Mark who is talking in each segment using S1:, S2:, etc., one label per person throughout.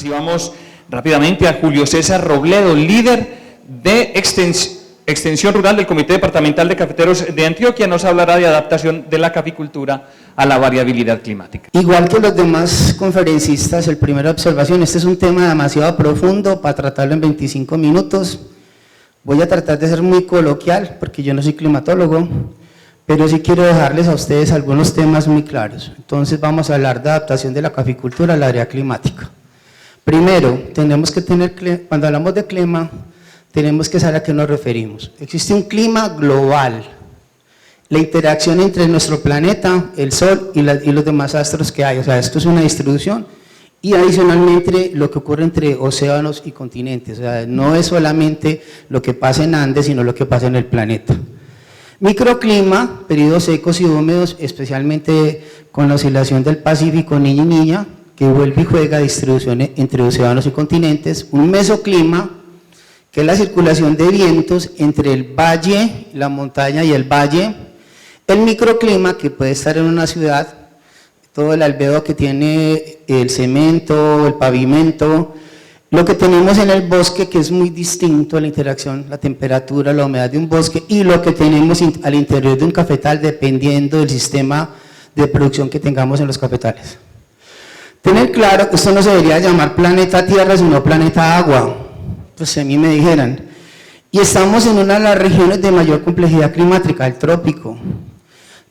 S1: Recibamos rápidamente a Julio César Robledo, líder de Extensión Rural del Comité Departamental de Cafeteros de Antioquia. Nos hablará de adaptación de la caficultura a la variabilidad climática.
S2: Igual que los demás conferencistas, el primera observación, este es un tema demasiado profundo para tratarlo en 25 minutos. Voy a tratar de ser muy coloquial porque yo no soy climatólogo, pero sí quiero dejarles a ustedes algunos temas muy claros. Entonces vamos a hablar de adaptación de la caficultura a la área climática. Primero, tenemos que tener, cuando hablamos de clima, tenemos que saber a qué nos referimos. Existe un clima global, la interacción entre nuestro planeta, el Sol y los demás astros que hay, o sea, esto es una distribución, y adicionalmente lo que ocurre entre océanos y continentes, o sea, no es solamente lo que pasa en Andes, sino lo que pasa en el planeta. Microclima, periodos secos y húmedos, especialmente con la oscilación del Pacífico, niño y niña, que vuelve y juega distribuciones entre océanos y continentes. Un mesoclima, que es la circulación de vientos entre el valle, la montaña y el valle. El microclima, que puede estar en una ciudad, todo el albedo que tiene el cemento, el pavimento, lo que tenemos en el bosque, que es muy distinto a la interacción, la temperatura, la humedad de un bosque, y lo que tenemos al interior de un cafetal, dependiendo del sistema de producción que tengamos en los cafetales. Tener claro que esto no se debería llamar planeta Tierra, sino planeta Agua, pues si a mí me dijeran. Y estamos en una de las regiones de mayor complejidad climática, el trópico,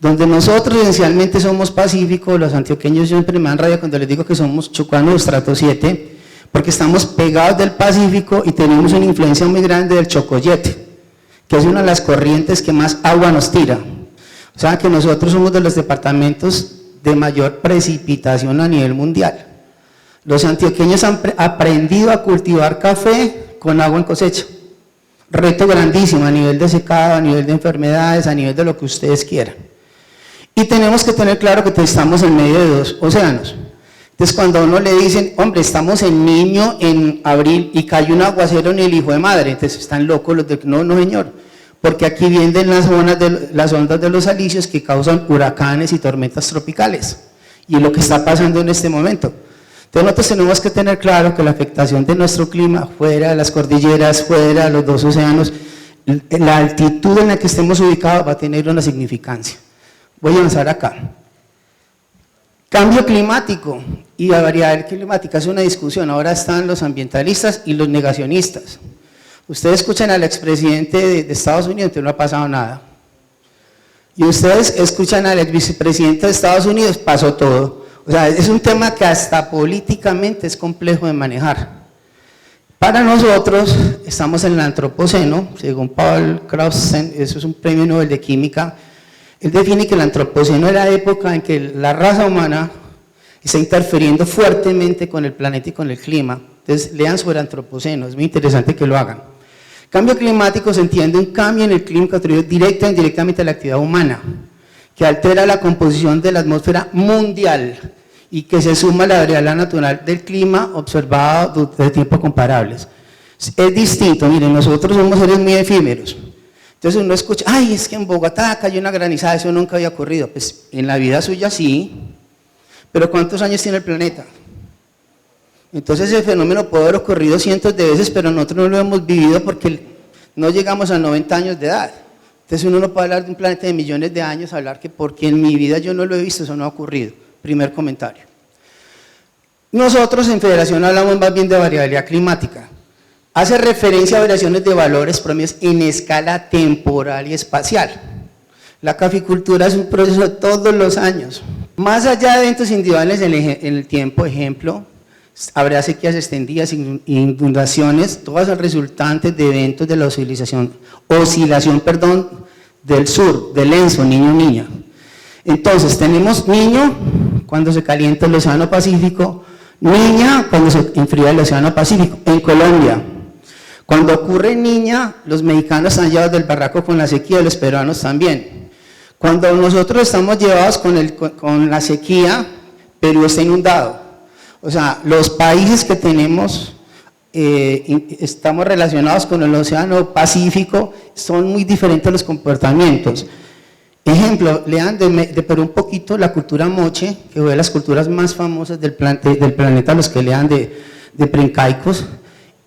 S2: donde nosotros esencialmente somos pacíficos. Los antioqueños siempre me dan rabia cuando les digo que somos chucanos de estrato 7, porque estamos pegados del Pacífico y tenemos una influencia muy grande del Chocoyete, que es una de las corrientes que más agua nos tira. O sea que nosotros somos de los departamentos de mayor precipitación a nivel mundial. Los antioqueños han aprendido a cultivar café con agua en cosecha. Reto grandísimo a nivel de secado, a nivel de enfermedades, a nivel de lo que ustedes quieran. Y tenemos que tener claro que estamos en medio de dos océanos. Entonces cuando a uno le dicen, hombre, estamos en Niño en abril y cae un aguacero ni el hijo de madre, entonces están locos los de... No, no señor, porque aquí vienen las ondas de los alisios que causan huracanes y tormentas tropicales, y lo que está pasando en este momento. Entonces nosotros tenemos que tener claro que la afectación de nuestro clima, fuera de las cordilleras, fuera de los dos océanos, la altitud en la que estemos ubicados va a tener una significancia. Voy a avanzar acá. Cambio climático y la variabilidad climática es una discusión. Ahora están los ambientalistas y los negacionistas. Ustedes escuchan al expresidente de Estados Unidos, entonces no ha pasado nada. Y ustedes escuchan al exvicepresidente de Estados Unidos, pasó todo. O sea, es un tema que hasta políticamente es complejo de manejar. Para nosotros, estamos en el antropoceno, según Paul Krausen, eso es un premio Nobel de Química. Él define que el antropoceno era la época en que la raza humana está interfiriendo fuertemente con el planeta y con el clima. Entonces, lean sobre antropoceno, es muy interesante que lo hagan. Cambio climático se entiende un cambio en el clima atribuido directa e indirectamente a la actividad humana, que altera la composición de la atmósfera mundial y que se suma a la variabilidad natural del clima observado de tiempos comparables. Es distinto, miren, nosotros somos seres muy efímeros. Entonces uno escucha, ay, es que en Bogotá cayó una granizada, eso nunca había ocurrido. Pues en la vida suya sí, pero ¿cuántos años tiene el planeta? Entonces ese fenómeno puede haber ocurrido cientos de veces, pero nosotros no lo hemos vivido porque no llegamos a 90 años de edad. Entonces uno no puede hablar de un planeta de millones de años, hablar que porque en mi vida yo no lo he visto, eso no ha ocurrido. Primer comentario. Nosotros en Federación hablamos más bien de variabilidad climática. Hace referencia a variaciones de valores promedios en escala temporal y espacial. La caficultura es un proceso de todos los años. Más allá de eventos individuales en el tiempo, ejemplo, habrá sequías extendidas, inundaciones, todas son resultantes de eventos de la oscilación del sur, del ENSO, niño-niña. Entonces, tenemos niño cuando se calienta el océano Pacífico, niña cuando se enfría el océano Pacífico, en Colombia. Cuando ocurre niña, los mexicanos están llevados del barraco con la sequía, los peruanos también. Cuando nosotros estamos llevados con la sequía, Perú está inundado. O sea, los países que tenemos, estamos relacionados con el océano Pacífico, son muy diferentes los comportamientos. Ejemplo, lean de Perú un poquito la cultura moche, que fue de las culturas más famosas del planeta, los que lean de de preincaicos,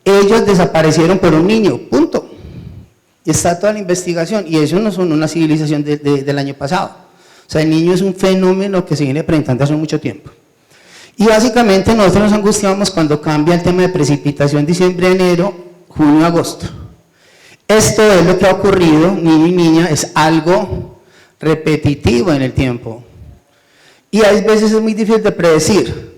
S2: ellos desaparecieron por un niño, punto. Y está toda la investigación, y eso no son una civilización del año pasado. O sea, el niño es un fenómeno que se viene presentando hace mucho tiempo. Y básicamente nosotros nos angustiamos cuando cambia el tema de precipitación diciembre, enero, junio, agosto. Esto es lo que ha ocurrido, niño y niña, es algo repetitivo en el tiempo. Y a veces es muy difícil de predecir.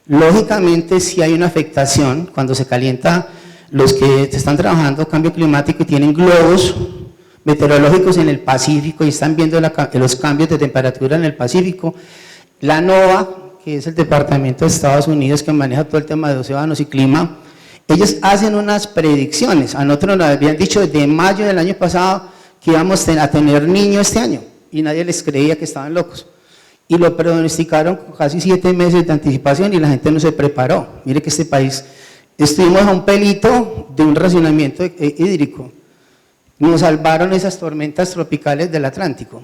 S2: Lógicamente, si hay una afectación, cuando se calienta, los que están trabajando cambio climático y tienen globos meteorológicos en el Pacífico y están viendo los cambios de temperatura en el Pacífico, la NOAA, que es el departamento de Estados Unidos que maneja todo el tema de océanos y clima, ellos hacen unas predicciones. A nosotros nos habían dicho desde mayo del año pasado que íbamos a tener niños este año y nadie les creía que estaban locos. Y lo pronosticaron con casi 7 meses de anticipación y la gente no se preparó. Mire que este país, estuvimos a un pelito de un racionamiento hídrico. Nos salvaron esas tormentas tropicales del Atlántico.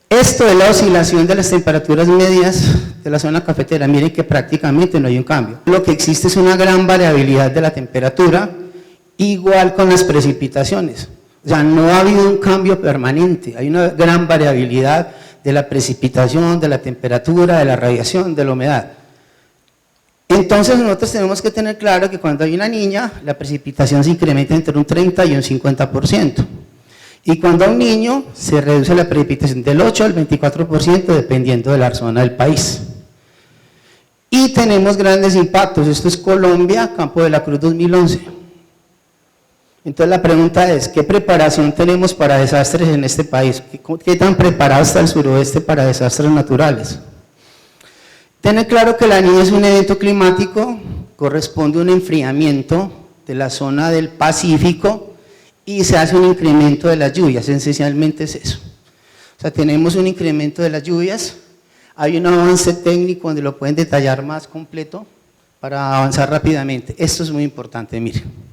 S2: Esto es la oscilación de las temperaturas medias de la zona cafetera. Miren que prácticamente no hay un cambio. Lo que existe es una gran variabilidad de la temperatura, igual con las precipitaciones. O sea, no ha habido un cambio permanente, hay una gran variabilidad de la precipitación, de la temperatura, de la radiación, de la humedad. Entonces nosotros tenemos que tener claro que cuando hay una niña, la precipitación se incrementa entre un 30 y un 50%. Y cuando hay un niño, se reduce la precipitación del 8 al 24% dependiendo de la zona del país. Y tenemos grandes impactos. Esto es Colombia, Campo de la Cruz 2011. Entonces la pregunta es, ¿qué preparación tenemos para desastres en este país? ¿Qué tan preparado está el suroeste para desastres naturales? Tener claro que la niña es un evento climático, corresponde a un enfriamiento de la zona del Pacífico y se hace un incremento de las lluvias, esencialmente es eso. O sea, tenemos un incremento de las lluvias, hay un avance técnico donde lo pueden detallar más completo para avanzar rápidamente. Esto es muy importante, miren.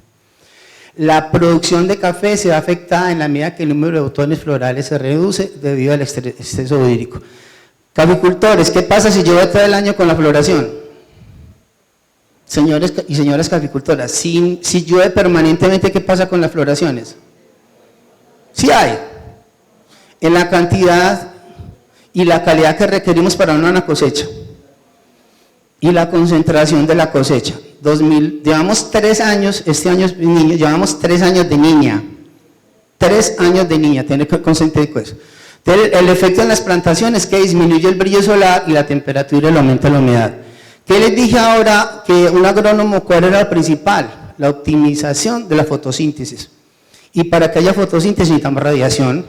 S2: La producción de café se ve afectada en la medida que el número de botones florales se reduce debido al exceso hídrico. Caficultores, ¿qué pasa si llueve todo el año con la floración? Señores y señoras caficultoras, si llueve permanentemente, ¿qué pasa con las floraciones? Sí hay. En la cantidad y la calidad que requerimos para una cosecha. Y la concentración de la cosecha. Llevamos 3 años, este año niño, llevamos 3 años de niña. 3 años de niña, tiene que consentir con eso. Entonces, el efecto en las plantaciones es que disminuye el brillo solar y la temperatura y el aumento de la humedad. ¿Qué les dije ahora? Que un agrónomo, ¿cuál era lo principal? La optimización de la fotosíntesis. Y para que haya fotosíntesis necesitamos radiación.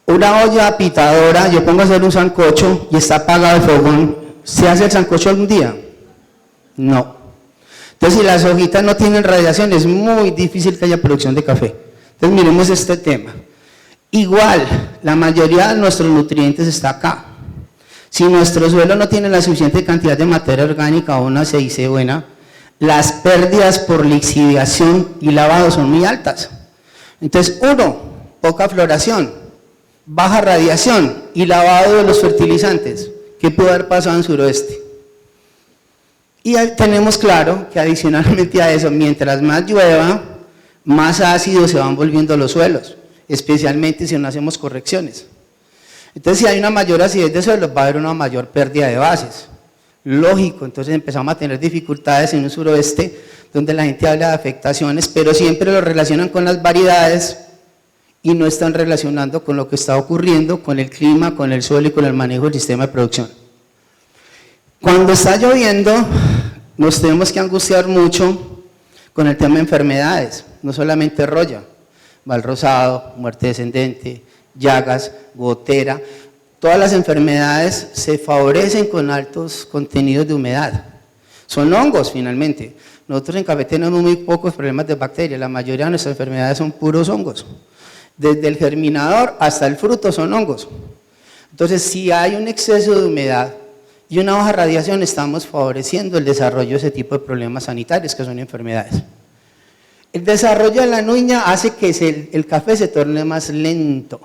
S2: Una olla pitadora, yo pongo a hacer un sancocho y está apagado el fogón, ¿se hace el sancocho algún día? No. Entonces, si las hojitas no tienen radiación, es muy difícil que haya producción de café. Entonces, miremos este tema. Igual, la mayoría de nuestros nutrientes está acá. Si nuestro suelo no tiene la suficiente cantidad de materia orgánica o una CIC buena, las pérdidas por lixiviación y lavado son muy altas. Entonces, poca floración, baja radiación y lavado de los fertilizantes. ¿Qué puede haber pasado en suroeste? Y tenemos claro que adicionalmente a eso, mientras más llueva, más ácidos se van volviendo los suelos, especialmente si no hacemos correcciones. Entonces, si hay una mayor acidez de suelos, va a haber una mayor pérdida de bases. Lógico, entonces empezamos a tener dificultades en un suroeste, donde la gente habla de afectaciones, pero siempre lo relacionan con las variedades y no están relacionando con lo que está ocurriendo, con el clima, con el suelo y con el manejo del sistema de producción. Cuando está lloviendo, nos tenemos que angustiar mucho con el tema de enfermedades, no solamente roya, mal rosado, muerte descendente, llagas, gotera, todas las enfermedades se favorecen con altos contenidos de humedad. Son hongos finalmente. Nosotros en café tenemos muy pocos problemas de bacterias, la mayoría de nuestras enfermedades son puros hongos. Desde el germinador hasta el fruto son hongos. Entonces, si hay un exceso de humedad y una baja radiación, estamos favoreciendo el desarrollo de ese tipo de problemas sanitarios que son enfermedades. El desarrollo de la niña hace que el café se torne más lento.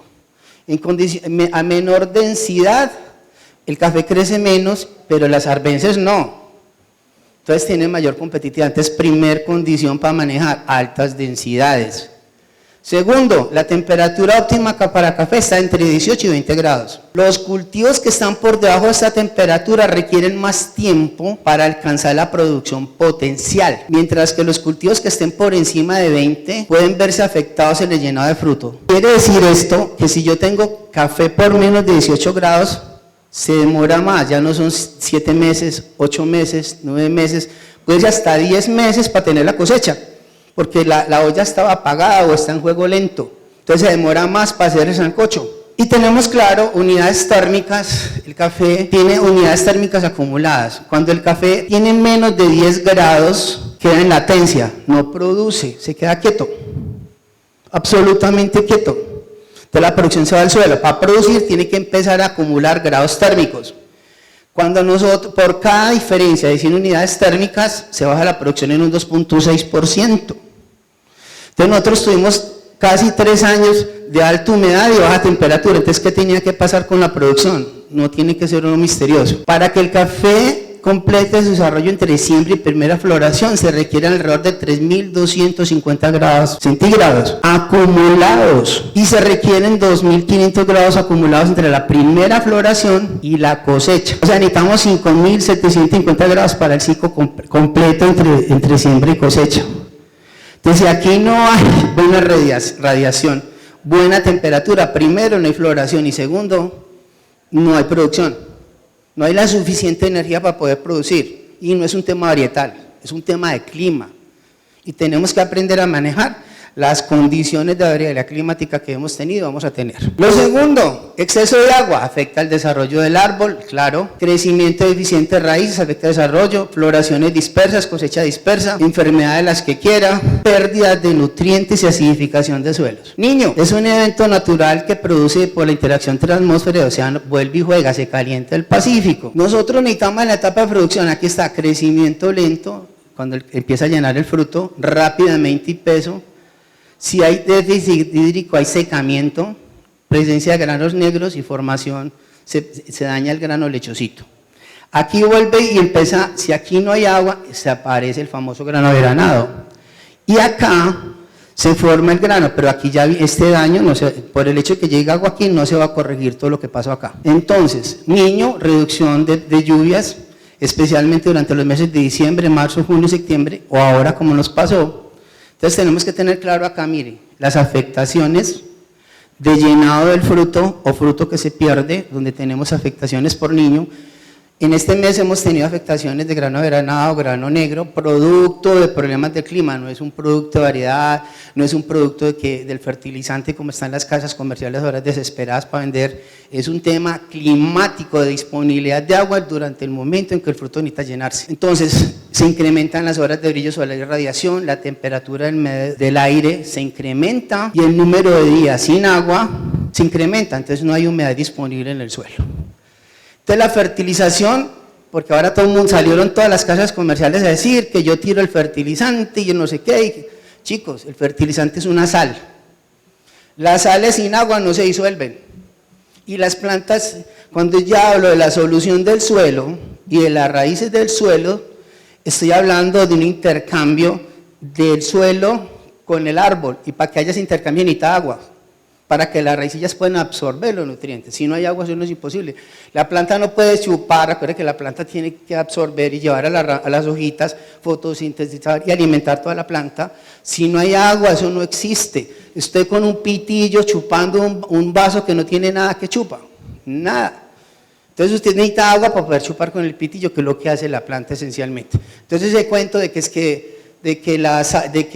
S2: A menor densidad, el café crece menos, pero las arbences no. Entonces tiene mayor competitividad. Entonces, primer condición para manejar, altas densidades. Segundo, la temperatura óptima para café está entre 18 y 20 grados. Los cultivos que están por debajo de esta temperatura requieren más tiempo para alcanzar la producción potencial, mientras que los cultivos que estén por encima de 20 pueden verse afectados en el llenado de fruto. Quiere decir esto que si yo tengo café por menos de 18 grados, se demora más, ya no son 7 meses, 8 meses, 9 meses, puede ser hasta 10 meses para tener la cosecha, porque la olla estaba apagada o está en juego lento, entonces se demora más para hacer el sancocho. Y tenemos claro, unidades térmicas, el café tiene unidades térmicas acumuladas. Cuando el café tiene menos de 10 grados, queda en latencia, no produce, se queda quieto, absolutamente quieto. Entonces la producción se va al suelo. Para producir tiene que empezar a acumular grados térmicos. Cuando nosotros, por cada diferencia de 100 unidades térmicas, se baja la producción en un 2.6%. Entonces nosotros tuvimos casi 3 años de alta humedad y baja temperatura. Entonces, ¿qué tenía que pasar con la producción? No tiene que ser uno misterioso. Para que el café complete su desarrollo entre siembra y primera floración, se requiere alrededor de 3.250 grados centígrados acumulados y se requieren 2.500 grados acumulados entre la primera floración y la cosecha. O sea, necesitamos 5.750 grados para el ciclo completo entre siembra y cosecha. Entonces, aquí no hay buena radiación, buena temperatura, primero no hay floración y segundo, no hay producción. No hay la suficiente energía para poder producir y no es un tema varietal, es un tema de clima y tenemos que aprender a manejar las condiciones de variabilidad climática que hemos tenido, vamos a tener. Lo segundo, exceso de agua afecta el desarrollo del árbol, claro, crecimiento deficiente de raíces afecta el desarrollo, floraciones dispersas, cosecha dispersa, enfermedades las que quiera, pérdidas de nutrientes y acidificación de suelos. Niño, es un evento natural que produce por la interacción entre la atmósfera y el océano, vuelve y juega, se calienta el Pacífico. Nosotros necesitamos en la etapa de producción, aquí está, crecimiento lento, cuando empieza a llenar el fruto, rápidamente y peso. Si hay déficit hídrico, hay secamiento, presencia de granos negros y formación, se daña el grano lechocito. Aquí vuelve y empieza, si aquí no hay agua, se aparece el famoso grano averanado. Y acá se forma el grano, pero aquí ya este daño, no se, por el hecho de que llegue agua aquí, no se va a corregir todo lo que pasó acá. Entonces, niño, reducción de lluvias, especialmente durante los meses de diciembre, marzo, junio, septiembre, o ahora como nos pasó. Entonces tenemos que tener claro acá, mire, las afectaciones de llenado del fruto o fruto que se pierde, donde tenemos afectaciones por niño. En este mes hemos tenido afectaciones de grano averanado, grano negro, producto de problemas de clima, no es un producto de variedad, no es un producto del fertilizante como están las casas comerciales ahora desesperadas para vender, es un tema climático de disponibilidad de agua durante el momento en que el fruto necesita llenarse. Entonces, se incrementan las horas de brillo solar y radiación, la temperatura del aire se incrementa y el número de días sin agua se incrementa, entonces no hay humedad disponible en el suelo. Entonces la fertilización, porque ahora todo el mundo, salieron todas las casas comerciales a decir que yo tiro el fertilizante y yo no sé qué. Chicos, el fertilizante es una sal. Las sales sin agua no se disuelven. Y las plantas, cuando ya hablo de la solución del suelo y de las raíces del suelo, estoy hablando de un intercambio del suelo con el árbol. Y para que haya ese intercambio necesita agua, para que las raicillas puedan absorber los nutrientes. Si no hay agua, eso no es imposible. La planta no puede chupar, recuerda que la planta tiene que absorber y llevar a las hojitas, fotosintetizar y alimentar toda la planta. Si no hay agua, eso no existe. Usted con un pitillo chupando un vaso que no tiene nada que chupa, nada. Entonces usted necesita agua para poder chupar con el pitillo, que es lo que hace la planta esencialmente. Entonces ese cuento de que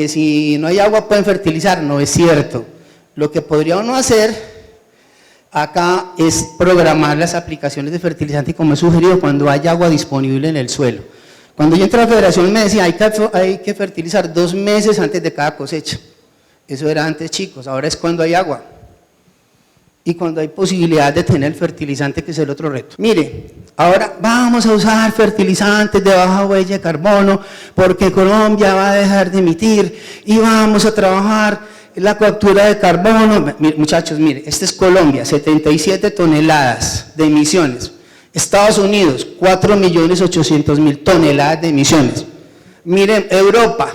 S2: si no hay agua pueden fertilizar, no es cierto. Lo que podría uno hacer acá es programar las aplicaciones de fertilizante como he sugerido cuando hay agua disponible en el suelo. Cuando yo entré a la federación me decía hay que fertilizar 2 meses antes de cada cosecha. Eso era antes, chicos, ahora es cuando hay agua. Y cuando hay posibilidad de tener fertilizante, que es el otro reto. Mire, ahora vamos a usar fertilizantes de baja huella de carbono porque Colombia va a dejar de emitir y vamos a trabajar la captura de carbono. Muchachos, mire, esta es Colombia, 77 toneladas de emisiones. Estados Unidos, 4.800.000 toneladas de emisiones. Miren, Europa,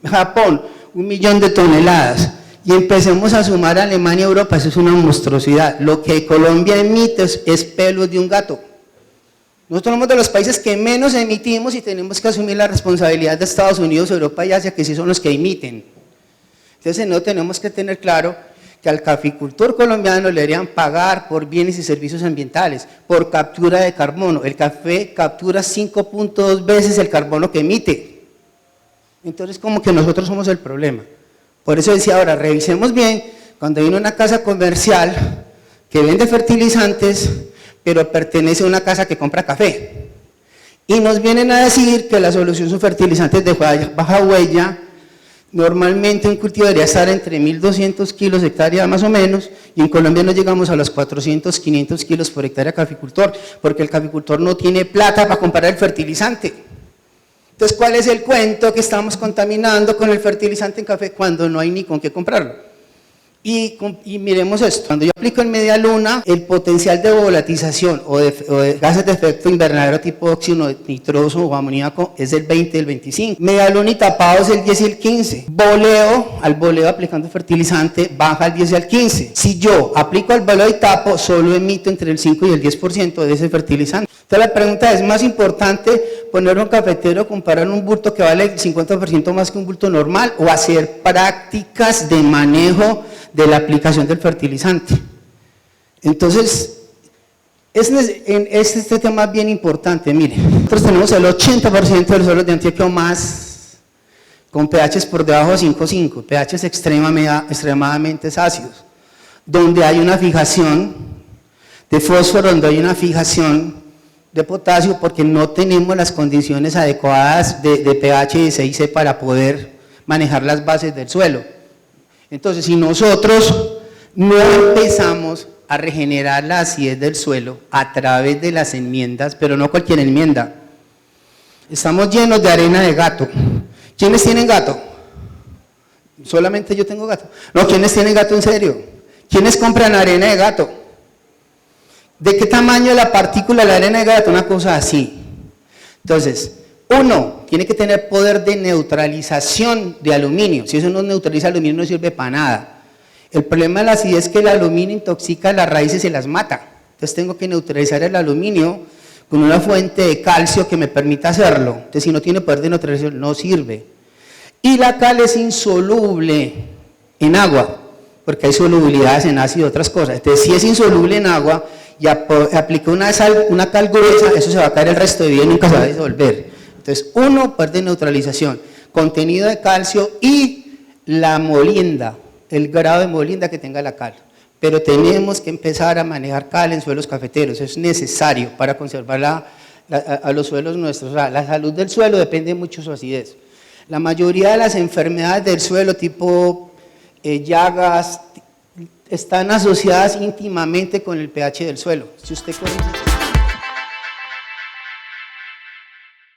S2: Japón, 1 millón de toneladas. Y empecemos a sumar a Alemania y Europa, eso es una monstruosidad. Lo que Colombia emite es pelo de un gato. Nosotros somos de los países que menos emitimos y tenemos que asumir la responsabilidad de Estados Unidos, Europa y Asia, que sí son los que emiten. Entonces no tenemos que tener claro que al caficultor colombiano le deberían pagar por bienes y servicios ambientales, por captura de carbono. El café captura 5.2 veces el carbono que emite. Entonces como que nosotros somos el problema. Por eso decía ahora, revisemos bien, cuando viene una casa comercial que vende fertilizantes, pero pertenece a una casa que compra café. Y nos vienen a decir que la solución son fertilizantes de baja huella. Normalmente un cultivo debería estar entre 1.200 kilos hectárea más o menos, y en Colombia no llegamos a los 400, 500 kilos por hectárea caficultor, porque el caficultor no tiene plata para comprar el fertilizante. Entonces, ¿cuál es el cuento? Que estamos contaminando con el fertilizante en café cuando no hay ni con qué comprarlo. Y miremos esto, cuando yo aplico en media luna, el potencial de volatización o de gases de efecto invernadero tipo óxido nitroso o amoníaco es del 20 y el 25. Media luna y tapado es el 10 y el 15. Al boleo aplicando fertilizante baja al 10 y al 15. Si yo aplico al boleo y tapo, solo emito entre el 5 y el 10% de ese fertilizante. Entonces la pregunta es, ¿más importante poner un cafetero, comparar un bulto que vale el 50% más que un bulto normal, o hacer prácticas de manejo de la aplicación del fertilizante? Entonces, este tema es bien importante. Mire, nosotros tenemos el 80% de los suelos de Antioquia o más con pHs por debajo de 5,5, pHs extremadamente ácidos, donde hay una fijación de fósforo, donde hay una fijación de potasio, porque no tenemos las condiciones adecuadas de pH y 6C para poder manejar las bases del suelo. Entonces, si nosotros no empezamos a regenerar la acidez del suelo a través de las enmiendas, pero no cualquier enmienda, estamos llenos de arena de gato. ¿Quiénes tienen gato? Solamente yo tengo gato. No, ¿quiénes tienen gato en serio? ¿Quiénes compran arena de gato? ¿De qué tamaño es la partícula de la arena de gato? Una cosa así. Entonces, uno, tiene que tener poder de neutralización de aluminio. Si eso no neutraliza aluminio, no sirve para nada. El problema de la acidez es que el aluminio intoxica las raíces y las mata. Entonces tengo que neutralizar el aluminio con una fuente de calcio que me permita hacerlo. Entonces, si no tiene poder de neutralización, no sirve. Y la cal es insoluble en agua, porque hay solubilidades en ácido y otras cosas. Entonces, si es insoluble en agua y aplico una cal gruesa, eso se va a caer el resto de vida y nunca se va a disolver. Entonces, uno, poder de neutralización, contenido de calcio y la molienda, el grado de molienda que tenga la cal. Pero tenemos que empezar a manejar cal en suelos cafeteros, es necesario para conservar a los suelos nuestros. O sea, la salud del suelo depende mucho de su acidez. La mayoría de las enfermedades del suelo, tipo llagas, están asociadas íntimamente con el pH del suelo. Si usted corrige...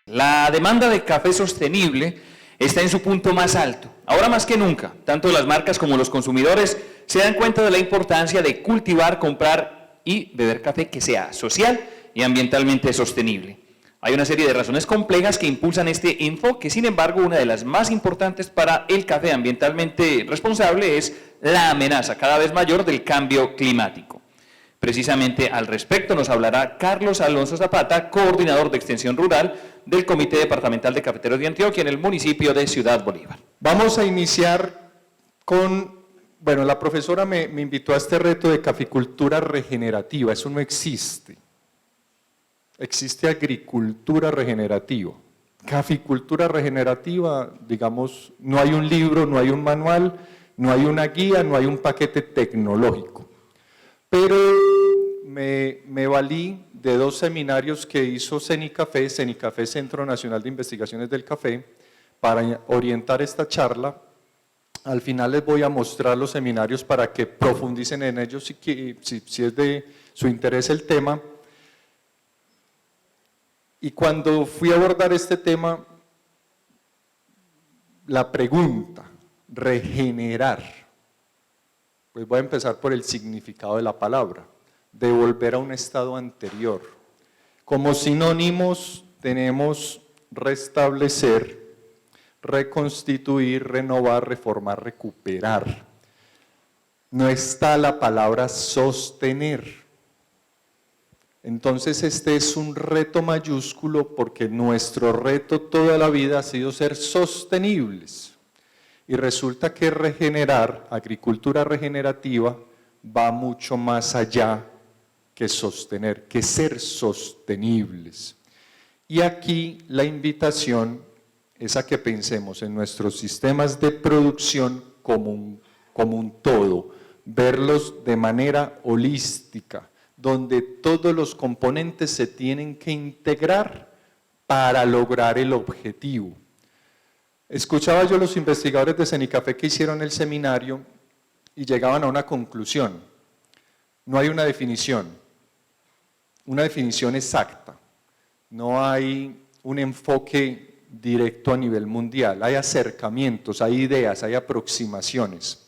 S1: La demanda de café sostenible está en su punto más alto. Ahora más que nunca, tanto las marcas como los consumidores se dan cuenta de la importancia de cultivar, comprar y beber café que sea social y ambientalmente sostenible. Hay una serie de razones complejas que impulsan este enfoque, sin embargo, una de las más importantes para el café ambientalmente responsable es la amenaza cada vez mayor del cambio climático. Precisamente al respecto nos hablará Carlos Alonso Zapata, coordinador de Extensión Rural del Comité Departamental de Cafeteros de Antioquia en el municipio de Ciudad Bolívar.
S3: Vamos a iniciar con, bueno, la profesora me invitó a este reto de caficultura regenerativa, eso no existe. Existe agricultura regenerativa. Caficultura regenerativa, digamos, no hay un libro, no hay un manual, no hay una guía, no hay un paquete tecnológico. Pero me valí de 2 seminarios que hizo CENICAFE, Centro Nacional de Investigaciones del Café, para orientar esta charla. Al final les voy a mostrar los seminarios para que profundicen en ellos si es de su interés el tema. Y cuando fui a abordar este tema, la pregunta, regenerar, pues voy a empezar por el significado de la palabra, devolver a un estado anterior. Como sinónimos tenemos restablecer, reconstituir, renovar, reformar, recuperar. No está la palabra sostener. Entonces este es un reto mayúsculo porque nuestro reto toda la vida ha sido ser sostenibles. Y resulta que regenerar, agricultura regenerativa, va mucho más allá que sostener, que ser sostenibles. Y aquí la invitación es a que pensemos en nuestros sistemas de producción como un todo, verlos de manera holística, donde todos los componentes se tienen que integrar para lograr el objetivo. Escuchaba yo a los investigadores de Cenicafé que hicieron el seminario y llegaban a una conclusión. No hay una definición exacta, no hay un enfoque directo a nivel mundial, hay acercamientos, hay ideas, hay aproximaciones.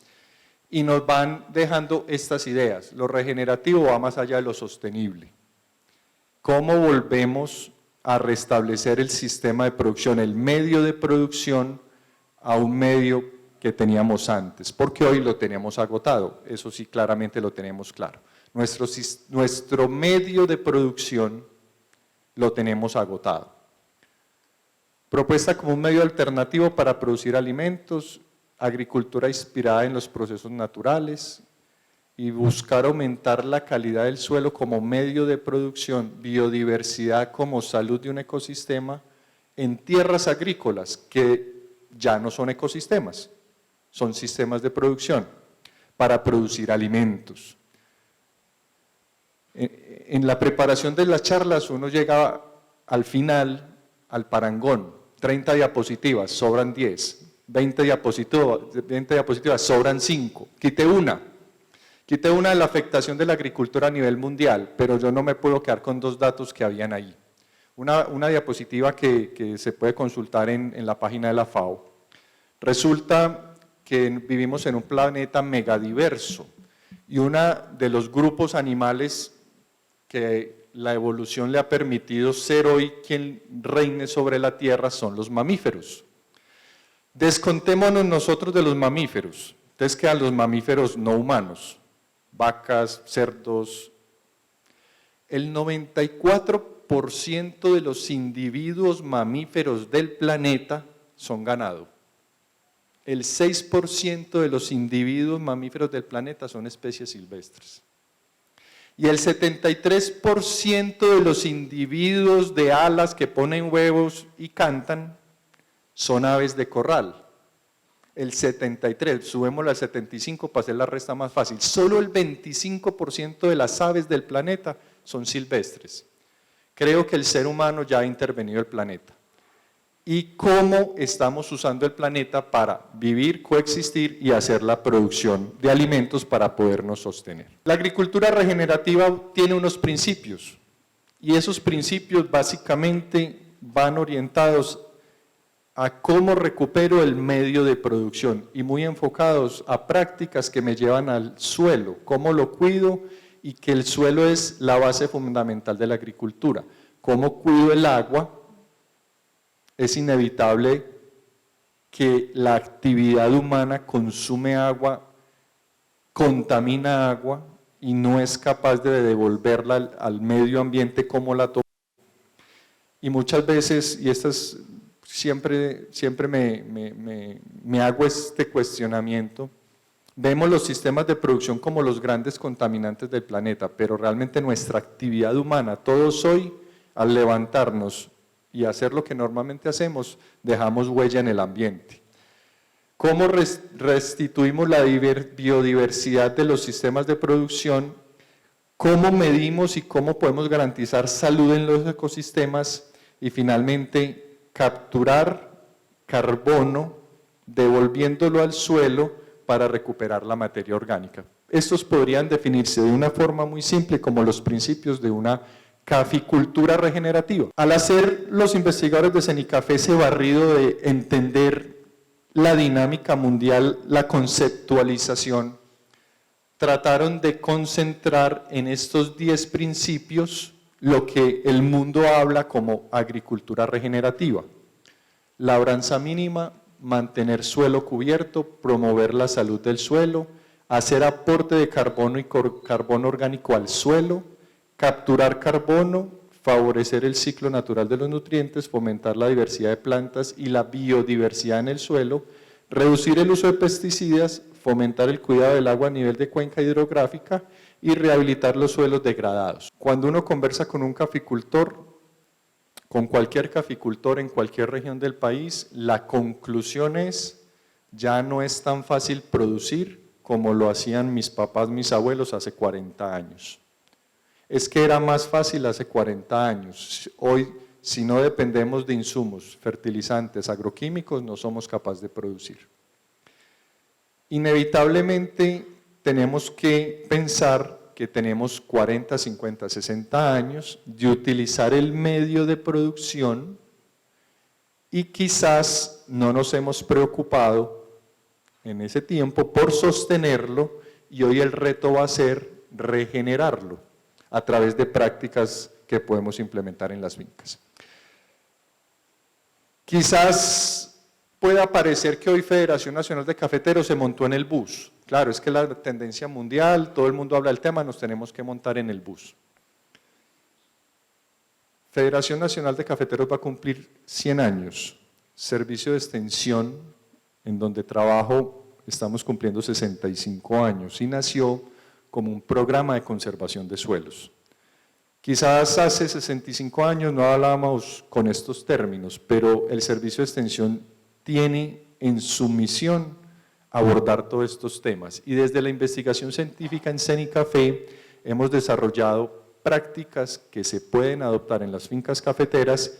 S3: Y nos van dejando estas ideas. Lo regenerativo va más allá de lo sostenible. ¿Cómo volvemos a restablecer el sistema de producción, el medio de producción, a un medio que teníamos antes? Porque hoy lo tenemos agotado, eso sí claramente lo tenemos claro. Nuestro medio de producción lo tenemos agotado. Propuesta como un medio alternativo para producir alimentos, agricultura inspirada en los procesos naturales y buscar aumentar la calidad del suelo como medio de producción, biodiversidad como salud de un ecosistema en tierras agrícolas que ya no son ecosistemas, son sistemas de producción para producir alimentos. En la preparación de las charlas uno llega al final, al parangón, 30 diapositivas, sobran 10. 20 diapositivas, sobran 5, quité una de la afectación de la agricultura a nivel mundial, pero yo no me puedo quedar con 2 datos que habían ahí. Una diapositiva que se puede consultar en la página de la FAO. Resulta que vivimos en un planeta megadiverso y uno de los grupos animales que la evolución le ha permitido ser hoy quien reine sobre la Tierra son los mamíferos. Descontémonos nosotros de los mamíferos, entonces quedan los mamíferos no humanos, vacas, cerdos. El 94% de los individuos mamíferos del planeta son ganado. El 6% de los individuos mamíferos del planeta son especies silvestres. Y el 73% de los individuos de alas que ponen huevos y cantan son aves de corral. El 73, subémoslo al 75 para hacer la resta más fácil. Solo el 25% de las aves del planeta son silvestres. Creo que el ser humano ya ha intervenido el planeta. ¿Y cómo estamos usando el planeta para vivir, coexistir y hacer la producción de alimentos para podernos sostener? La agricultura regenerativa tiene unos principios y esos principios básicamente van orientados a cómo recupero el medio de producción y muy enfocados a prácticas que me llevan al suelo, cómo lo cuido y que el suelo es la base fundamental de la agricultura. Cómo cuido el agua, es inevitable que la actividad humana consume agua, contamina agua y no es capaz de devolverla al medio ambiente como la tomó. Y muchas veces, y estas siempre me hago este cuestionamiento, vemos los sistemas de producción como los grandes contaminantes del planeta, pero realmente nuestra actividad humana, todos hoy, al levantarnos y hacer lo que normalmente hacemos, dejamos huella en el ambiente. ¿Cómo restituimos la biodiversidad de los sistemas de producción? ¿Cómo medimos y cómo podemos garantizar salud en los ecosistemas? Y finalmente, capturar carbono, devolviéndolo al suelo para recuperar la materia orgánica. Estos podrían definirse de una forma muy simple como los principios de una caficultura regenerativa. Al hacer los investigadores de Cenicafé ese barrido de entender la dinámica mundial, la conceptualización, trataron de concentrar en estos 10 principios lo que el mundo habla como agricultura regenerativa. Labranza mínima, mantener suelo cubierto, promover la salud del suelo, hacer aporte de carbono y carbono orgánico al suelo, capturar carbono, favorecer el ciclo natural de los nutrientes, fomentar la diversidad de plantas y la biodiversidad en el suelo, reducir el uso de pesticidas, fomentar el cuidado del agua a nivel de cuenca hidrográfica y rehabilitar los suelos degradados. Cuando uno conversa con un caficultor, con cualquier caficultor en cualquier región del país, la conclusión es, ya no es tan fácil producir como lo hacían mis papás, mis abuelos hace 40 años. Es que era más fácil hace 40 años. Hoy, si no dependemos de insumos, fertilizantes, agroquímicos, no somos capaces de producir. Inevitablemente tenemos que pensar que tenemos 40, 50, 60 años de utilizar el medio de producción y quizás no nos hemos preocupado en ese tiempo por sostenerlo y hoy el reto va a ser regenerarlo a través de prácticas que podemos implementar en las fincas. Quizás pueda parecer que hoy Federación Nacional de Cafeteros se montó en el bus. Claro, es que la tendencia mundial, todo el mundo habla del tema, nos tenemos que montar en el bus. Federación Nacional de Cafeteros va a cumplir 100 años. Servicio de extensión, en donde trabajo, estamos cumpliendo 65 años y nació como un programa de conservación de suelos. Quizás hace 65 años no hablábamos con estos términos, pero el servicio de extensión tiene en su misión abordar todos estos temas. Y desde la investigación científica en CENICAFE hemos desarrollado prácticas que se pueden adoptar en las fincas cafeteras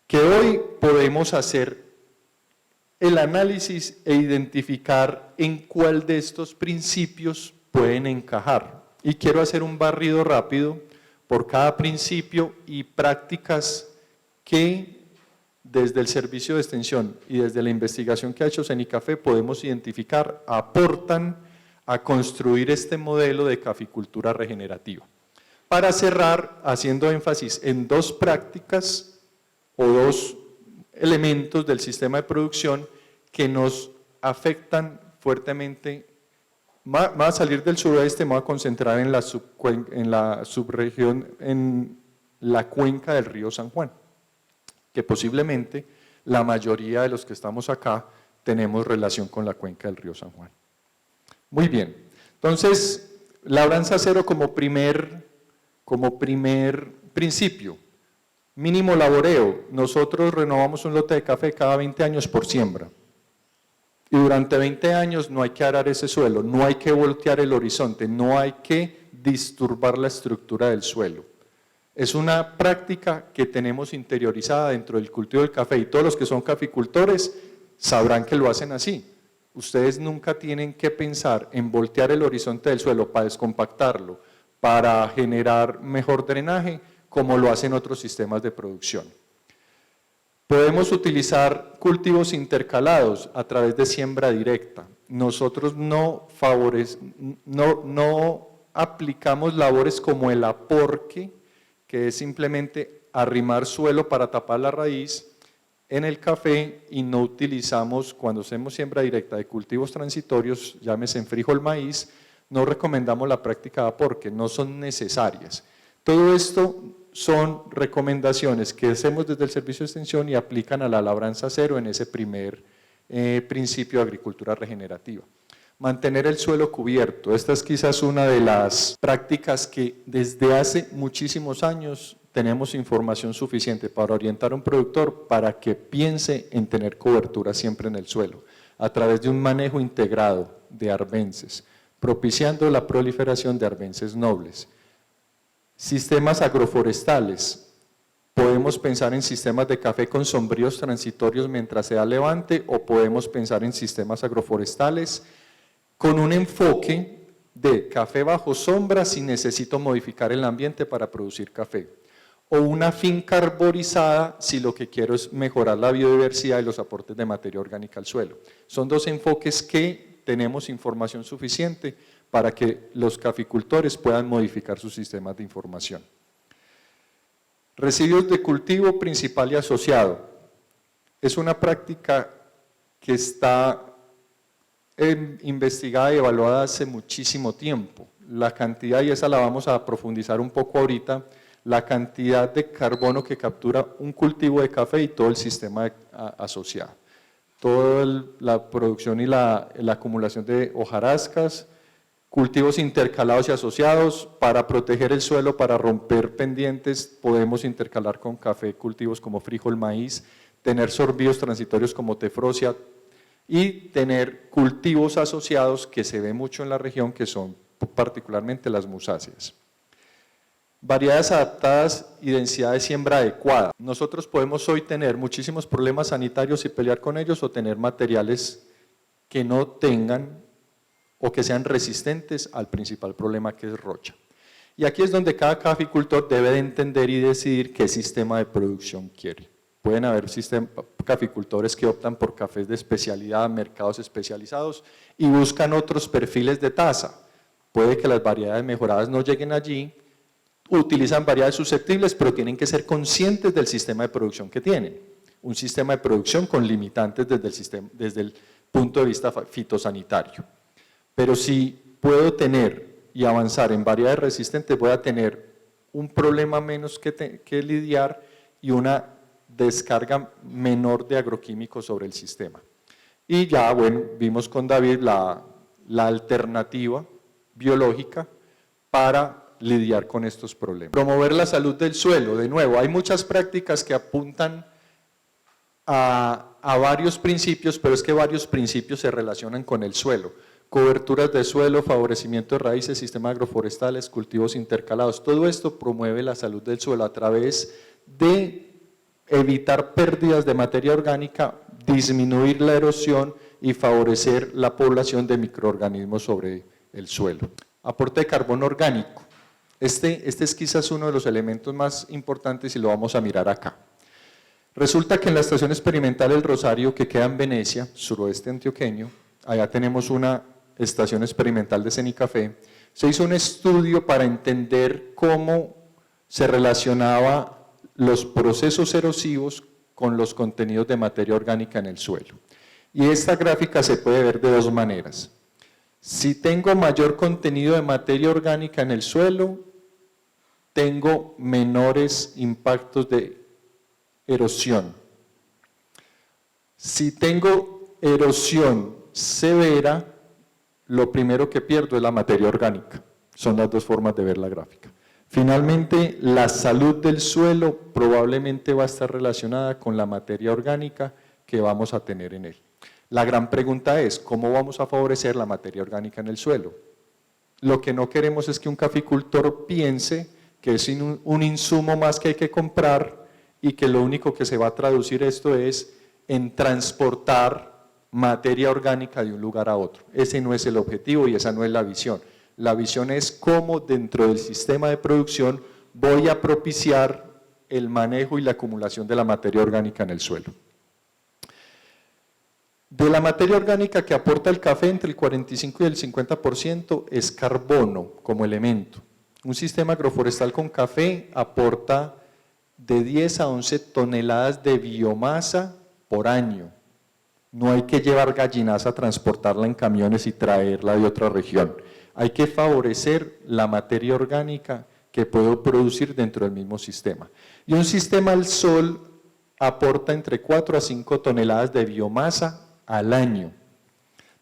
S3: que hoy podemos hacer el análisis e identificar en cuál de estos principios pueden encajar. Y quiero hacer un barrido rápido por cada principio y prácticas que desde el servicio de extensión y desde la investigación que ha hecho CENICAFE podemos identificar, aportan a construir este modelo de caficultura regenerativa. Para cerrar, haciendo énfasis en dos prácticas o dos elementos del sistema de producción que nos afectan fuertemente. Va a salir del suroeste, me voy a concentrar en la subregión, en la cuenca del río San Juan, que posiblemente la mayoría de los que estamos acá tenemos relación con la cuenca del río San Juan. Muy bien, entonces, labranza cero como primer principio. Mínimo laboreo, nosotros renovamos un lote de café cada 20 años por siembra. Y durante 20 años no hay que arar ese suelo, no hay que voltear el horizonte, no hay que disturbar la estructura del suelo. Es una práctica que tenemos interiorizada dentro del cultivo del café y todos los que son caficultores sabrán que lo hacen así. Ustedes nunca tienen que pensar en voltear el horizonte del suelo para descompactarlo, para generar mejor drenaje, como lo hacen otros sistemas de producción. Podemos utilizar cultivos intercalados a través de siembra directa. Nosotros no aplicamos labores como el aporque, que es simplemente arrimar suelo para tapar la raíz en el café, y no utilizamos, cuando hacemos siembra directa de cultivos transitorios, llámese en frijol, maíz, no recomendamos la práctica de aporque, no son necesarias. Todo esto son recomendaciones que hacemos desde el servicio de extensión y aplican a la labranza cero en ese primer principio de agricultura regenerativa. Mantener el suelo cubierto, esta es quizás una de las prácticas que desde hace muchísimos años tenemos información suficiente para orientar a un productor para que piense en tener cobertura siempre en el suelo, a través de un manejo integrado de arbences, propiciando la proliferación de arbences nobles. Sistemas agroforestales, podemos pensar en sistemas de café con sombríos transitorios mientras se da levante, o podemos pensar en sistemas agroforestales con un enfoque de café bajo sombra si necesito modificar el ambiente para producir café, o una finca arborizada si lo que quiero es mejorar la biodiversidad y los aportes de materia orgánica al suelo. Son dos enfoques que tenemos información suficiente para que los caficultores puedan modificar sus sistemas de información. Residuos de cultivo principal y asociado. Es una práctica que está investigada y evaluada hace muchísimo tiempo. La cantidad, y esa la vamos a profundizar un poco ahorita, la cantidad de carbono que captura un cultivo de café y todo el sistema asociado. Toda la producción y la acumulación de hojarascas, cultivos intercalados y asociados. Para proteger el suelo, para romper pendientes, podemos intercalar con café cultivos como frijol, maíz, tener sorbidos transitorios como tefrosia y tener cultivos asociados que se ve mucho en la región, que son particularmente las musáceas. Variedades adaptadas y densidad de siembra adecuada. Nosotros podemos hoy tener muchísimos problemas sanitarios y pelear con ellos, o tener materiales que no tengan o que sean resistentes al principal problema, que es rocha. Y aquí es donde cada caficultor debe de entender y decidir qué sistema de producción quiere. Pueden haber caficultores que optan por cafés de especialidad, mercados especializados y buscan otros perfiles de tasa. Puede que las variedades mejoradas no lleguen allí, utilizan variedades susceptibles, pero tienen que ser conscientes del sistema de producción que tienen. Un sistema de producción con limitantes desde el punto de vista fitosanitario. Pero si puedo tener y avanzar en variedades resistentes, voy a tener un problema menos que lidiar y una descarga menor de agroquímicos sobre el sistema. Y ya, bueno, vimos con David la alternativa biológica para lidiar con estos problemas. Promover la salud del suelo. De nuevo, hay muchas prácticas que apuntan a varios principios, pero es que varios principios se relacionan con el suelo. Coberturas de suelo, favorecimiento de raíces, sistemas agroforestales, cultivos intercalados. Todo esto promueve la salud del suelo a través de evitar pérdidas de materia orgánica, disminuir la erosión y favorecer la población de microorganismos sobre el suelo. Aporte de carbono orgánico. Este es quizás uno de los elementos más importantes y lo vamos a mirar acá. Resulta que en la estación experimental El Rosario, que queda en Venecia, suroeste antioqueño, allá tenemos una estación experimental de Cenicafé, se hizo un estudio para entender cómo se relacionaba los procesos erosivos con los contenidos de materia orgánica en el suelo. Y esta gráfica se puede ver de dos maneras. Si tengo mayor contenido de materia orgánica en el suelo, tengo menores impactos de erosión. Si tengo erosión severa, lo primero que pierdo es la materia orgánica. Son las dos formas de ver la gráfica. Finalmente, la salud del suelo probablemente va a estar relacionada con la materia orgánica que vamos a tener en él. La gran pregunta es, ¿cómo vamos a favorecer la materia orgánica en el suelo? Lo que no queremos es que un caficultor piense que es un insumo más que hay que comprar y que lo único que se va a traducir esto es en transportar materia orgánica de un lugar a otro. Ese no es el objetivo y esa no es la visión. La visión es cómo dentro del sistema de producción voy a propiciar el manejo y la acumulación de la materia orgánica en el suelo. De la materia orgánica que aporta el café, entre el 45 y el 50% es carbono como elemento. Un sistema agroforestal con café aporta de 10 a 11 toneladas de biomasa por año. No hay que llevar gallinaza a transportarla en camiones y traerla de otra región. Hay que favorecer la materia orgánica que puedo producir dentro del mismo sistema. Y un sistema al sol aporta entre 4 a 5 toneladas de biomasa al año,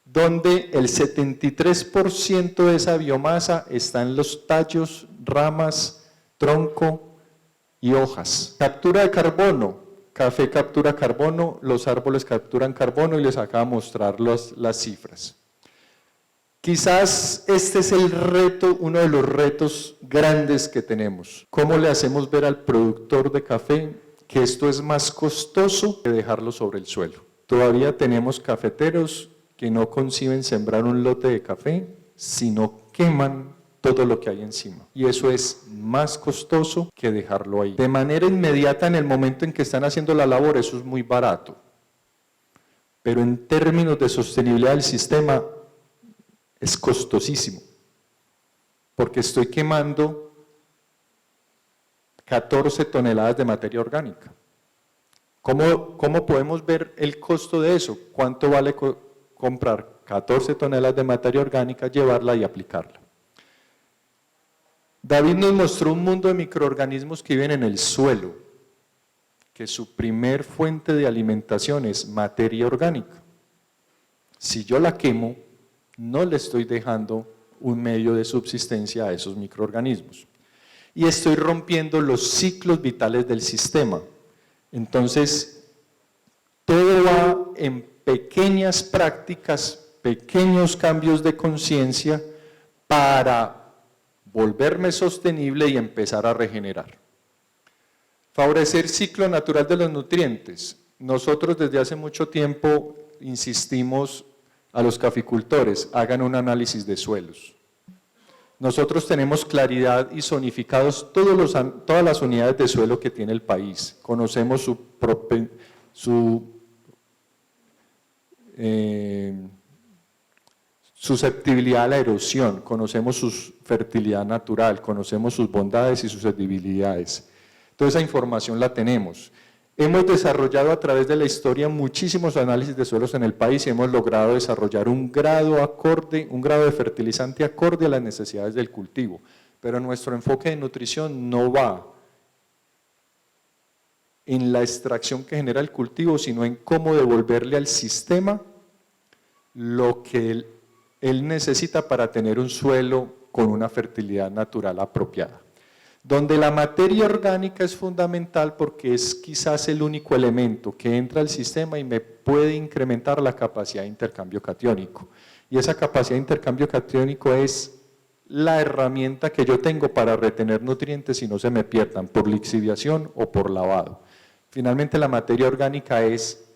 S3: donde el 73% de esa biomasa está en los tallos, ramas, tronco y hojas. Captura de carbono. Café captura carbono, los árboles capturan carbono y les acabo de mostrar las cifras. Quizás este es el reto, uno de los retos grandes que tenemos. ¿Cómo le hacemos ver al productor de café que esto es más costoso que dejarlo sobre el suelo? Todavía tenemos cafeteros que no conciben sembrar un lote de café, sino queman todo lo que hay encima. Y eso es más costoso que dejarlo ahí. De manera inmediata, en el momento en que están haciendo la labor, eso es muy barato. Pero en términos de sostenibilidad del sistema, es costosísimo. Porque estoy quemando 14 toneladas de materia orgánica. ¿Cómo podemos ver el costo de eso? ¿Cuánto vale comprar 14 toneladas de materia orgánica, llevarla y aplicarla? David nos mostró un mundo de microorganismos que viven en el suelo, que su primer fuente de alimentación es materia orgánica. Si yo la quemo, no le estoy dejando un medio de subsistencia a esos microorganismos. Y estoy rompiendo los ciclos vitales del sistema. Entonces, todo va en pequeñas prácticas, pequeños cambios de conciencia para volverme sostenible y empezar a regenerar. Favorecer ciclo natural de los nutrientes. Nosotros desde hace mucho tiempo insistimos a los caficultores, hagan un análisis de suelos. Nosotros tenemos claridad y zonificados todas las unidades de suelo que tiene el país. Conocemos su susceptibilidad a la erosión, conocemos su fertilidad natural, conocemos sus bondades y sus debilidades. Toda esa información la tenemos. Hemos desarrollado a través de la historia muchísimos análisis de suelos en el país y hemos logrado desarrollar un grado de fertilizante acorde a las necesidades del cultivo. Pero nuestro enfoque de nutrición no va en la extracción que genera el cultivo, sino en cómo devolverle al sistema lo que él necesita para tener un suelo con una fertilidad natural apropiada. Donde la materia orgánica es fundamental porque es quizás el único elemento que entra al sistema y me puede incrementar la capacidad de intercambio catiónico. Y esa capacidad de intercambio catiónico es la herramienta que yo tengo para retener nutrientes y no se me pierdan por lixiviación o por lavado. Finalmente, la materia orgánica es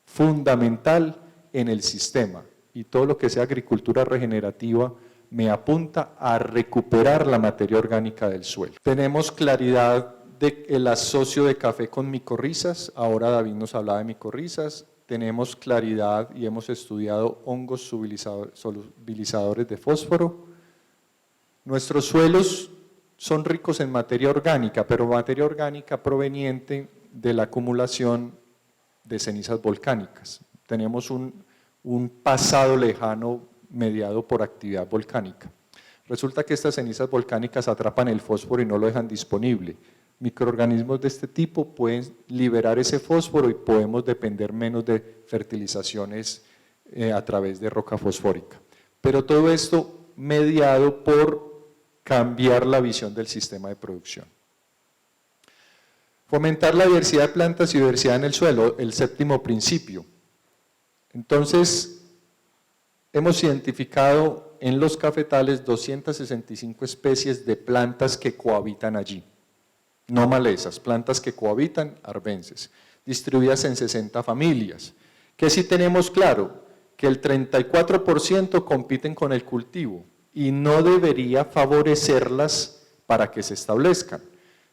S3: fundamental en el sistema y todo lo que sea agricultura regenerativa me apunta a recuperar la materia orgánica del suelo. Tenemos claridad del asocio de café con micorrizas, ahora David nos hablaba de micorrizas, tenemos claridad y hemos estudiado hongos solubilizadores de fósforo. Nuestros suelos son ricos en materia orgánica, pero materia orgánica proveniente de la acumulación de cenizas volcánicas. Tenemos un pasado lejano mediado por actividad volcánica. Resulta que estas cenizas volcánicas atrapan el fósforo y no lo dejan disponible. Microorganismos de este tipo pueden liberar ese fósforo y podemos depender menos de fertilizaciones a través de roca fosfórica. Pero todo esto mediado por cambiar la visión del sistema de producción. Fomentar la diversidad de plantas y diversidad en el suelo, el séptimo principio. Entonces, hemos identificado en los cafetales 265 especies de plantas que cohabitan allí, no malezas, plantas que cohabitan, arbences, distribuidas en 60 familias, que sí tenemos claro que el 34% compiten con el cultivo y no debería favorecerlas para que se establezcan.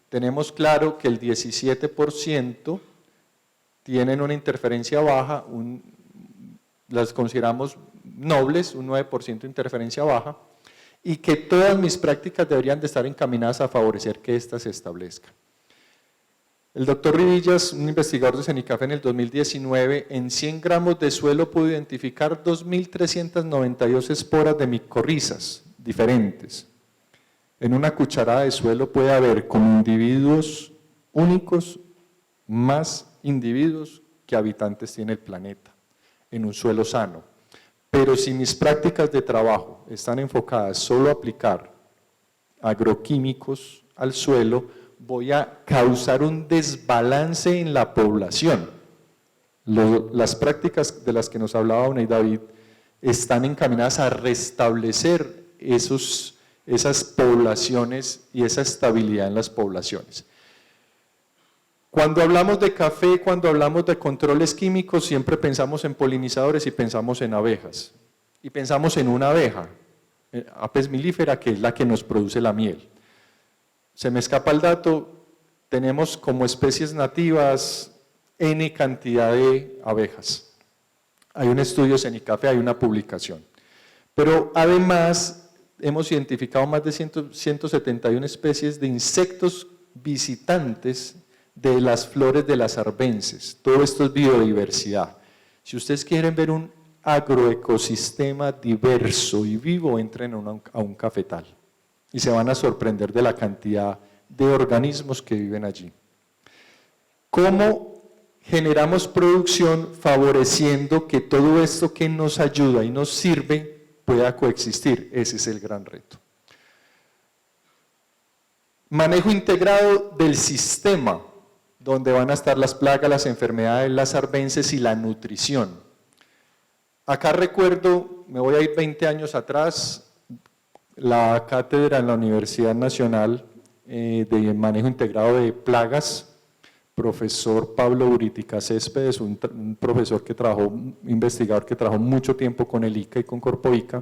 S3: Tenemos claro que el 17% tienen una interferencia baja, las consideramos nobles, un 9% de interferencia baja, y que todas mis prácticas deberían de estar encaminadas a favorecer que éstas se establezcan. El doctor Rivillas, un investigador de CENICAF en el 2019, en 100 gramos de suelo pudo identificar 2.392 esporas de micorrizas diferentes. En una cucharada de suelo puede haber como individuos únicos más individuos que habitantes tiene el planeta, en un suelo sano. Pero si mis prácticas de trabajo están enfocadas solo a aplicar agroquímicos al suelo, voy a causar un desbalance en la población. Las prácticas de las que nos hablaba Unai David están encaminadas a restablecer esas poblaciones y esa estabilidad en las poblaciones. Cuando hablamos de café, cuando hablamos de controles químicos, siempre pensamos en polinizadores y pensamos en abejas. Y pensamos en una abeja, Apis mellifera, que es la que nos produce la miel. Se me escapa el dato, tenemos como especies nativas N cantidad de abejas. Hay un estudio CENICAF, hay una publicación. Pero además hemos identificado más de 171 especies de insectos visitantes de las flores de las arbences. Todo esto es biodiversidad. Si ustedes quieren ver un agroecosistema diverso y vivo, entren a un cafetal y se van a sorprender de la cantidad de organismos que viven allí. ¿Cómo generamos producción favoreciendo que todo esto que nos ayuda y nos sirve pueda coexistir? Ese es el gran reto. Manejo integrado del sistema, donde van a estar las plagas, las enfermedades, las arbences y la nutrición. Acá recuerdo, me voy a ir 20 años atrás, la cátedra en la Universidad Nacional de Manejo Integrado de Plagas, profesor Pablo Uritica Céspedes, un profesor que trabajó, investigador que trabajó mucho tiempo con el ICA y con Corpoica,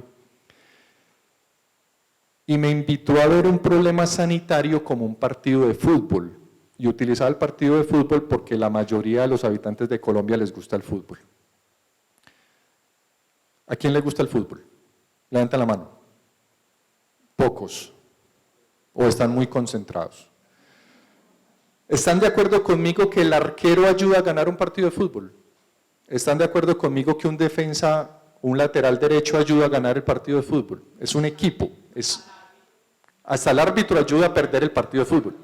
S3: y me invitó a ver un problema sanitario como un partido de fútbol, y utilizaba el partido de fútbol porque la mayoría de los habitantes de Colombia les gusta el fútbol. ¿A quién le gusta el fútbol? Levanten la mano. Pocos. O están muy concentrados. ¿Están de acuerdo conmigo que el arquero ayuda a ganar un partido de fútbol? ¿Están de acuerdo conmigo que un defensa, un lateral derecho ayuda a ganar el partido de fútbol? Es un equipo. Hasta el árbitro ayuda a perder el partido de fútbol.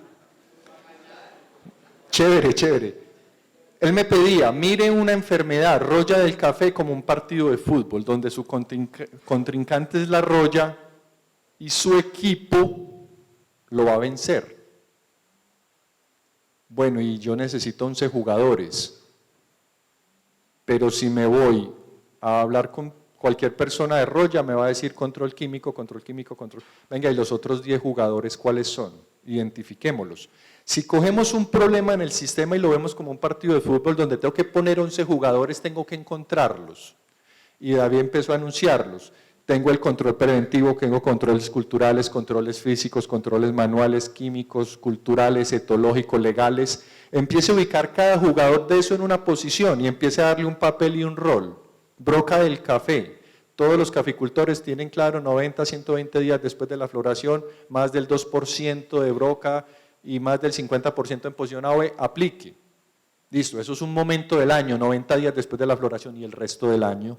S3: Chévere, chévere. Él me pedía, mire una enfermedad, roya del café, como un partido de fútbol, donde su contrincante es la roya y su equipo lo va a vencer. Bueno, y yo necesito 11 jugadores, pero si me voy a hablar con cualquier persona de roya, me va a decir control químico, control químico, control. Venga, y los otros 10 jugadores, ¿cuáles son? Identifiquémoslos. Si cogemos un problema en el sistema y lo vemos como un partido de fútbol donde tengo que poner 11 jugadores, tengo que encontrarlos. Y David empezó a anunciarlos. Tengo el control preventivo, tengo controles culturales, controles físicos, controles manuales, químicos, culturales, etológicos, legales. Empiece a ubicar cada jugador de eso en una posición y empiece a darle un papel y un rol. Broca del café. Todos los caficultores tienen claro 90, 120 días después de la floración, más del 2% de broca y más del 50% en posición AOE, aplique. Listo, eso es un momento del año, 90 días después de la floración y el resto del año.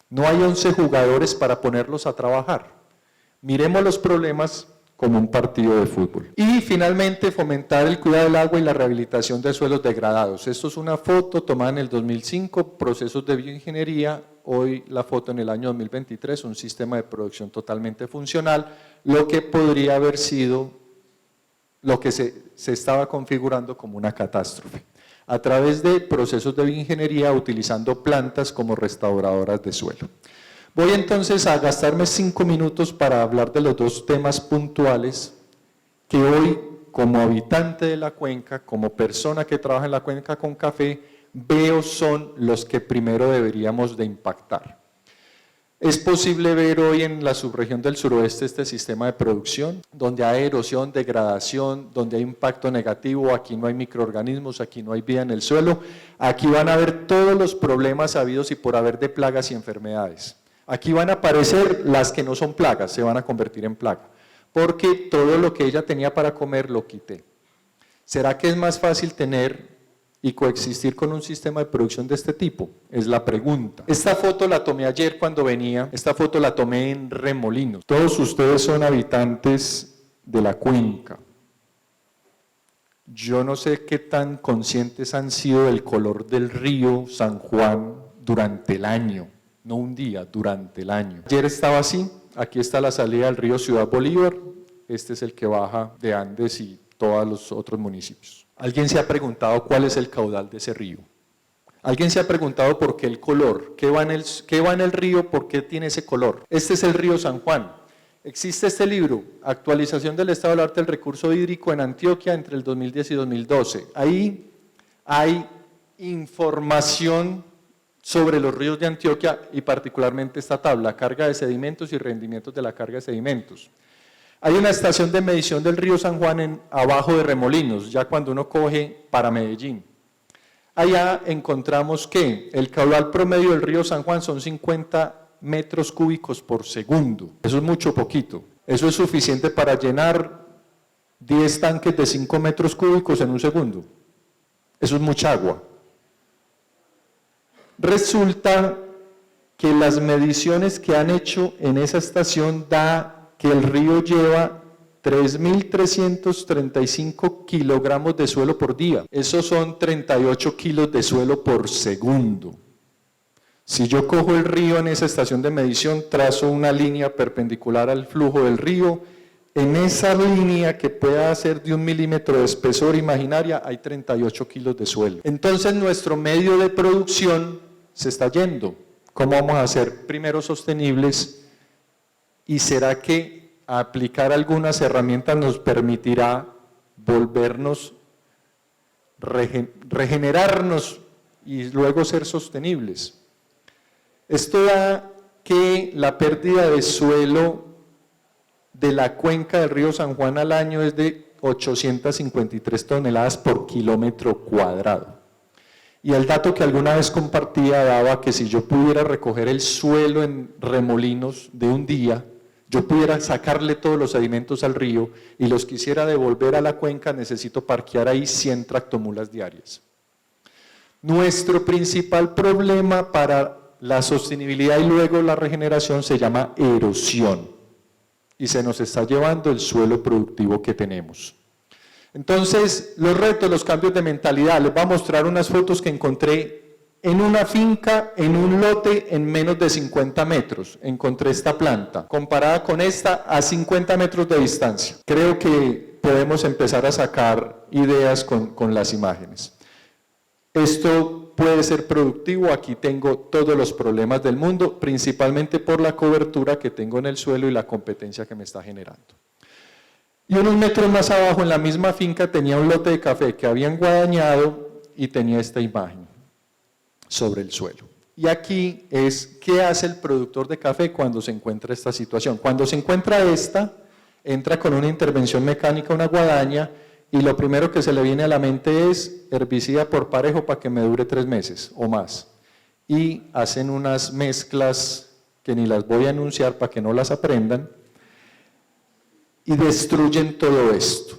S3: No hay 11 jugadores para ponerlos a trabajar. Miremos los problemas como un partido de fútbol. Y finalmente, fomentar el cuidado del agua y la rehabilitación de suelos degradados. Esto es una foto tomada en el 2005, procesos de bioingeniería, hoy la foto en el año 2023, un sistema de producción totalmente funcional, lo que podría haber sido lo que se estaba configurando como una catástrofe, a través de procesos de bioingeniería utilizando plantas como restauradoras de suelo. Voy entonces a gastarme 5 minutos para hablar de los dos temas puntuales que hoy, como habitante de la cuenca, como persona que trabaja en la cuenca con café, veo son los que primero deberíamos de impactar. Es posible ver hoy en la subregión del suroeste este sistema de producción, donde hay erosión, degradación, donde hay impacto negativo, aquí no hay microorganismos, aquí no hay vida en el suelo, aquí van a ver todos los problemas habidos y por haber de plagas y enfermedades. Aquí van a aparecer las que no son plagas, se van a convertir en plaga, porque todo lo que ella tenía para comer lo quité. ¿Será que es más fácil tener y coexistir con un sistema de producción de este tipo? Es la pregunta. Esta foto la tomé ayer cuando venía, esta foto la tomé en Remolinos. Todos ustedes son habitantes de la cuenca. Yo no sé qué tan conscientes han sido del color del río San Juan durante el año, no un día, durante el año. Ayer estaba así, aquí está la salida del río Ciudad Bolívar, este es el que baja de Andes y todos los otros municipios. ¿Alguien se ha preguntado cuál es el caudal de ese río? ¿Alguien se ha preguntado por qué el color? ¿Qué va en el río? ¿Por qué tiene ese color? Este es el río San Juan. Existe este libro, Actualización del Estado del Arte del Recurso Hídrico en Antioquia entre el 2010 y 2012. Ahí hay información sobre los ríos de Antioquia y particularmente esta tabla, carga de sedimentos y rendimientos de la carga de sedimentos. Hay una estación de medición del río San Juan abajo de Remolinos, ya cuando uno coge para Medellín. Allá encontramos que el caudal promedio del río San Juan son 50 metros cúbicos por segundo. Eso es mucho poquito. Eso es suficiente para llenar 10 tanques de 5 metros cúbicos en un segundo. Eso es mucha agua. Resulta que las mediciones que han hecho en esa estación da que el río lleva 3.335 kilogramos de suelo por día. Esos son 38 kilos de suelo por segundo. Si yo cojo el río en esa estación de medición, trazo una línea perpendicular al flujo del río, en esa línea que pueda ser de 1 milímetro de espesor imaginaria, hay 38 kilos de suelo. Entonces nuestro medio de producción se está yendo. ¿Cómo vamos a ser primero sostenibles? ¿Y será que aplicar algunas herramientas nos permitirá volvernos, regenerarnos y luego ser sostenibles? Esto da que la pérdida de suelo de la cuenca del río San Juan al año es de 853 toneladas por kilómetro cuadrado. Y el dato que alguna vez compartía daba que si yo pudiera recoger el suelo en remolinos de un día, yo pudiera sacarle todos los sedimentos al río y los quisiera devolver a la cuenca, necesito parquear ahí 100 tractomulas diarias. Nuestro principal problema para la sostenibilidad y luego la regeneración se llama erosión y se nos está llevando el suelo productivo que tenemos. Entonces, los retos, los cambios de mentalidad, les voy a mostrar unas fotos que encontré en una finca, en un lote en menos de 50 metros. Encontré esta planta, comparada con esta a 50 metros de distancia. Creo que podemos empezar a sacar ideas con las imágenes. Esto puede ser productivo, aquí tengo todos los problemas del mundo, principalmente por la cobertura que tengo en el suelo y la competencia que me está generando. Y unos metros más abajo, en la misma finca, tenía un lote de café que había enguadañado y tenía esta imagen sobre el suelo. Y aquí es, ¿qué hace el productor de café cuando se encuentra esta situación? Cuando se encuentra esta, entra con una intervención mecánica, una guadaña, y lo primero que se le viene a la mente es herbicida por parejo para que me dure 3 meses o más. Y hacen unas mezclas que ni las voy a anunciar para que no las aprendan, y destruyen todo esto.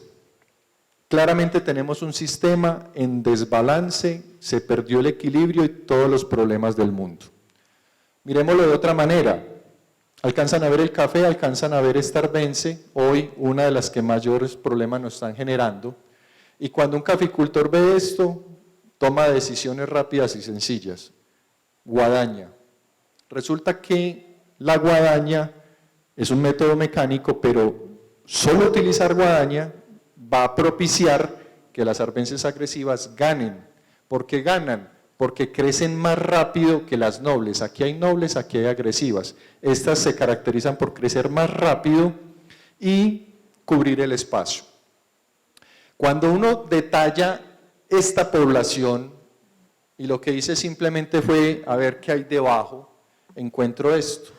S3: Claramente tenemos un sistema en desbalance, se perdió el equilibrio y todos los problemas del mundo. Miremoslo de otra manera. Alcanzan a ver el café, alcanzan a ver esta arbense, hoy una de las que mayores problemas nos están generando. Y cuando un caficultor ve esto, toma decisiones rápidas y sencillas. Guadaña. Resulta que la guadaña es un método mecánico, pero solo utilizar guadaña va a propiciar que las arbences agresivas ganen. ¿Por qué ganan? Porque crecen más rápido que las nobles. Aquí hay nobles, aquí hay agresivas. Estas se caracterizan por crecer más rápido y cubrir el espacio. Cuando uno detalla esta población, y lo que hice simplemente fue a ver qué hay debajo, encuentro esto,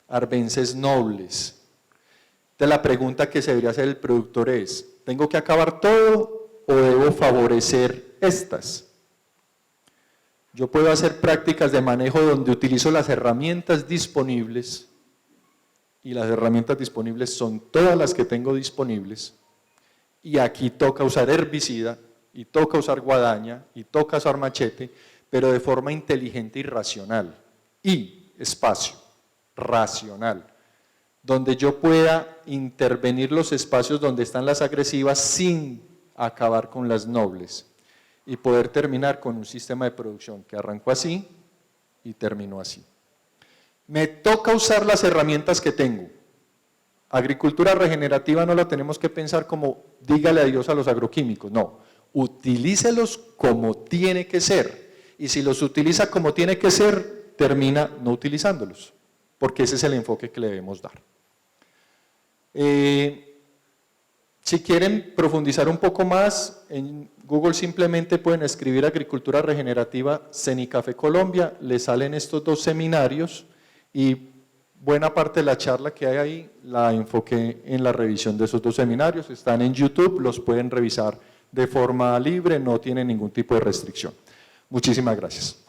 S3: arbences nobles. Entonces la pregunta que se debería hacer el productor es, ¿tengo que acabar todo o debo favorecer estas? Yo puedo hacer prácticas de manejo donde utilizo las herramientas disponibles, y las herramientas disponibles son todas las que tengo disponibles, y aquí toca usar herbicida, y toca usar guadaña, y toca usar machete, pero de forma inteligente y racional, y espacio, racional, donde yo pueda intervenir los espacios donde están las agresivas sin acabar con las nobles, y poder terminar con un sistema de producción que arrancó así y terminó así. Me toca usar las herramientas que tengo. Agricultura regenerativa no la tenemos que pensar como dígale adiós a los agroquímicos, no, utilícelos como tiene que ser, y si los utiliza como tiene que ser, termina no utilizándolos, porque ese es el enfoque que le debemos dar. Si quieren profundizar un poco más, en Google simplemente pueden escribir Agricultura Regenerativa Cenicafé Colombia, les salen estos 2 seminarios y buena parte de la charla que hay ahí la enfoqué en la revisión de esos 2 seminarios, están en YouTube, los pueden revisar de forma libre, no tienen ningún tipo de restricción. Muchísimas gracias.